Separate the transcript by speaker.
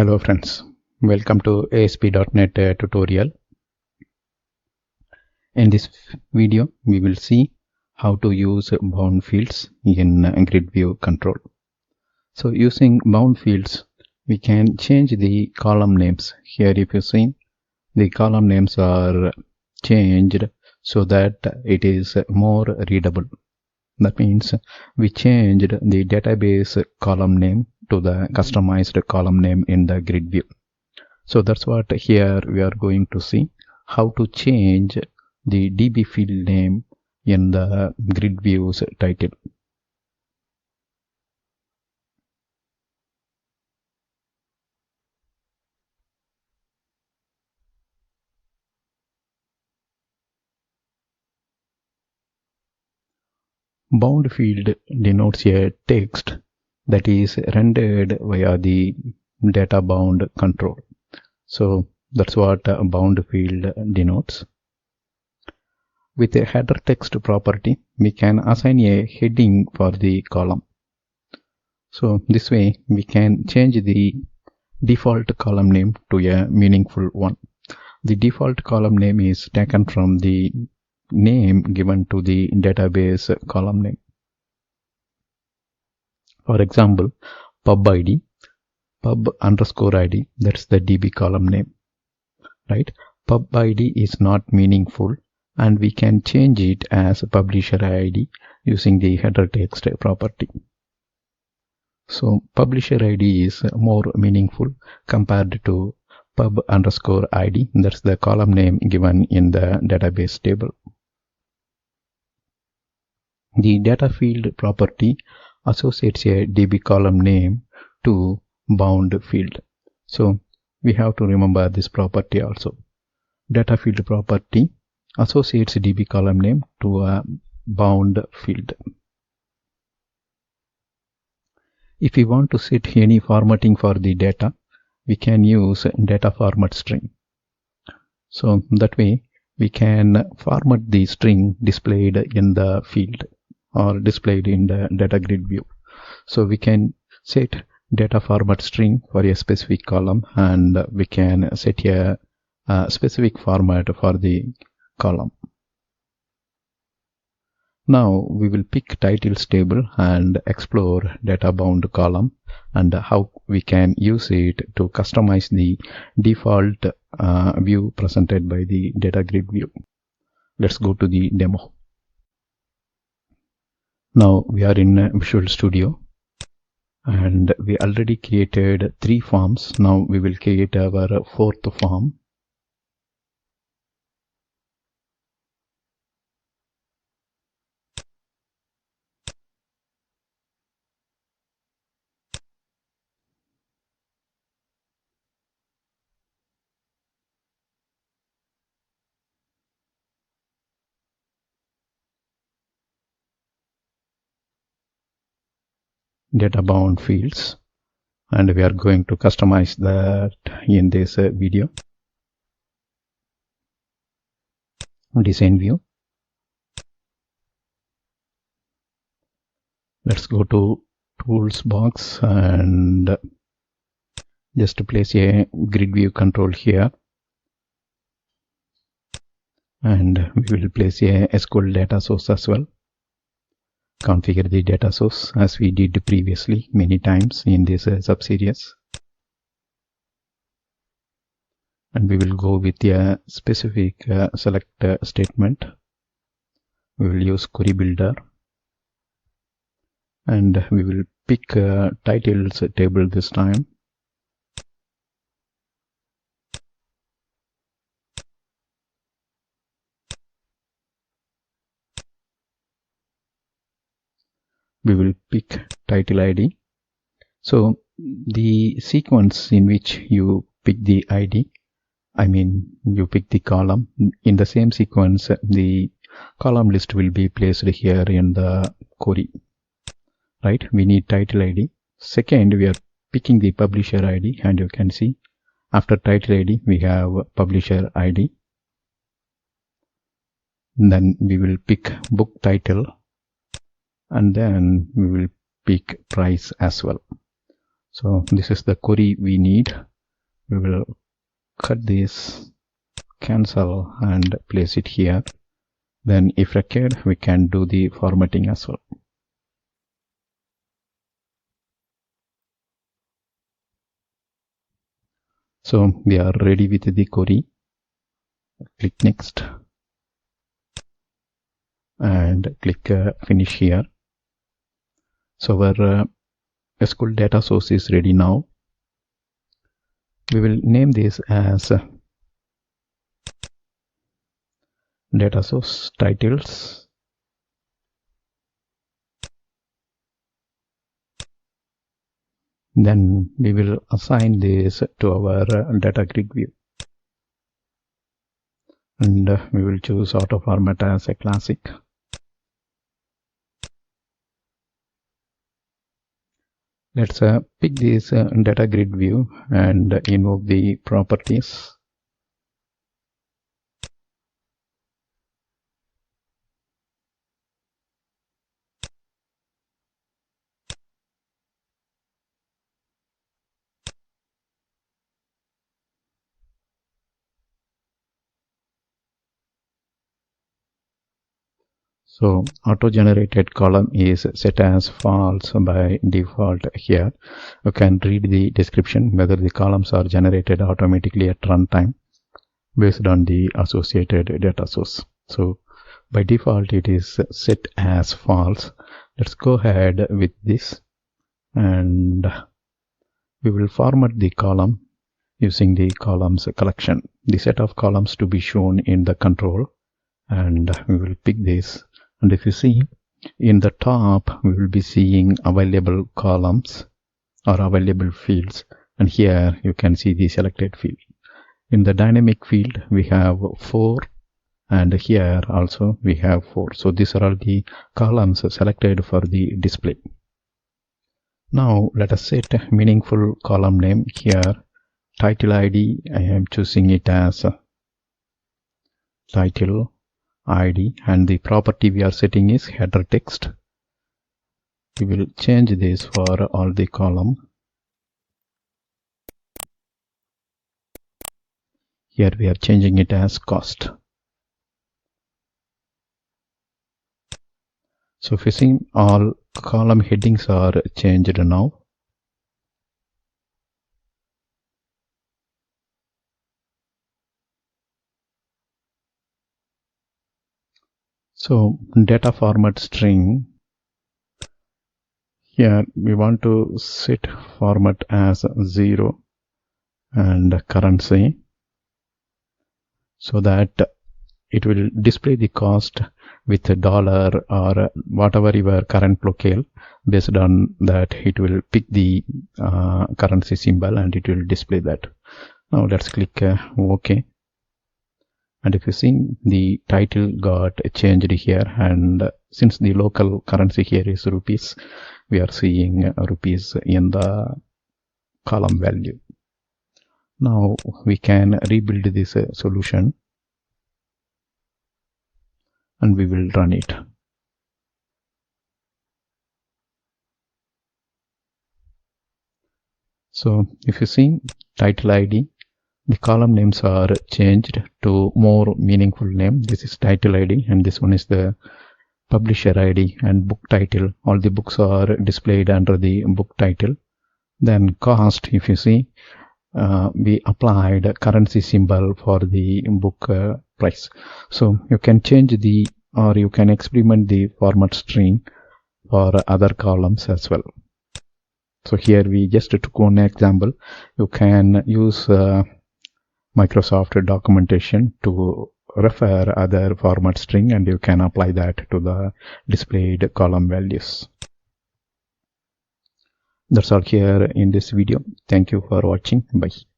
Speaker 1: Hello friends, welcome to ASP.NET tutorial. In this video, we will see how to use bound fields in GridView Control. So using bound fields, we can change the column names. Here if you see, the column names are changed so that it is more readable. That means we changed the database column name to the customized column name in the grid view. So that's what here we are going to see, how to change the DB field name in the grid view's title. Bound field denotes a text that is rendered via the data bound control. So that's what a bound field denotes. With a header text property, we can assign a heading for the column. So this way we can change the default column name to a meaningful one. The default column name is taken from the name given to the database column name. For example, pub ID, pub_ID, that's the DB column name, right? Pub ID is not meaningful, and we can change it as publisher ID using the header text property. So publisher ID is more meaningful compared to pub_ID, that's the column name given in the database table. The data field property associates a DB column name to bound field. So we have to remember this property also. Data field property associates DB column name to a bound field. If we want to set any formatting for the data, we can use data format string. So that way we can format the string displayed in the field or displayed in the data grid view. So we can set data format string for a specific column, and we can set a specific format for the column. Now we will pick titles table and explore data bound column and how we can use it to customize the default view presented by the data grid view. Let's go to the demo. Now we are in Visual Studio and we already created 3 forms. Now we will create our 4th form. Data bound fields, and we are going to customize that in this video. Design view. Let's go to tools box and just place a grid view control here, and we will place a SQL data source as well. Configure the data source as we did previously many times in this sub-series, and we will go with a specific select statement. We will use query builder, and we will pick titles table this time. We will pick title ID. So the sequence in which you pick the ID, I mean you pick the column, in the same sequence the column list will be placed here in the query, right? We need title ID. Second, we are picking the publisher ID, and you can see after title ID we have publisher ID. Then we will pick book title, and then we will pick price as well. So this is the query we need. we will cut this, cancel, and place it here. Then if required, we can do the formatting as well. So we are ready with the query. Click next and click finish here. So our SQL data source is ready now. We will name this as data source titles. Then we will assign this to our data grid view. And we will choose auto format as a classic. Let's pick this data grid view and invoke the properties. So auto-generated column is set as false by default here. You can read the description whether the columns are generated automatically at runtime based on the associated data source. So by default it is set as false. Let's go ahead with this and we will format the column using the columns collection. The set of columns to be shown in the control, and we will pick this. And if you see in the top, we will be seeing available columns or available fields, and here you can see the selected field. In the dynamic field we have 4, and here also we have 4. So these are all the columns selected for the display. Now let us set meaningful column name here. Title ID, I am choosing it as title ID, and the property we are setting is header text. We will change this for all the column. Here we are changing it as cost. So if you see, all column headings are changed now. So data format string, here we want to set format as 0 and currency, so that it will display the cost with a dollar or whatever your current locale. Based on that, it will pick the currency symbol and it will display that. Now let's click OK. And if you see, the title got changed here, and since the local currency here is rupees, we are seeing rupees in the column value. Now we can rebuild this solution and we will run it. So if you see title ID, the column names are changed to more meaningful name. This is title ID and this one is the publisher ID, and book title, all the books are displayed under the book title. Then cost, if you see, we applied currency symbol for the book price. So you can change the, or you can experiment the format string for other columns as well. So here we just took one example. You can use Microsoft documentation to refer other format string, and you can apply that to the displayed column values. That's all here in this video. Thank you for watching. Bye.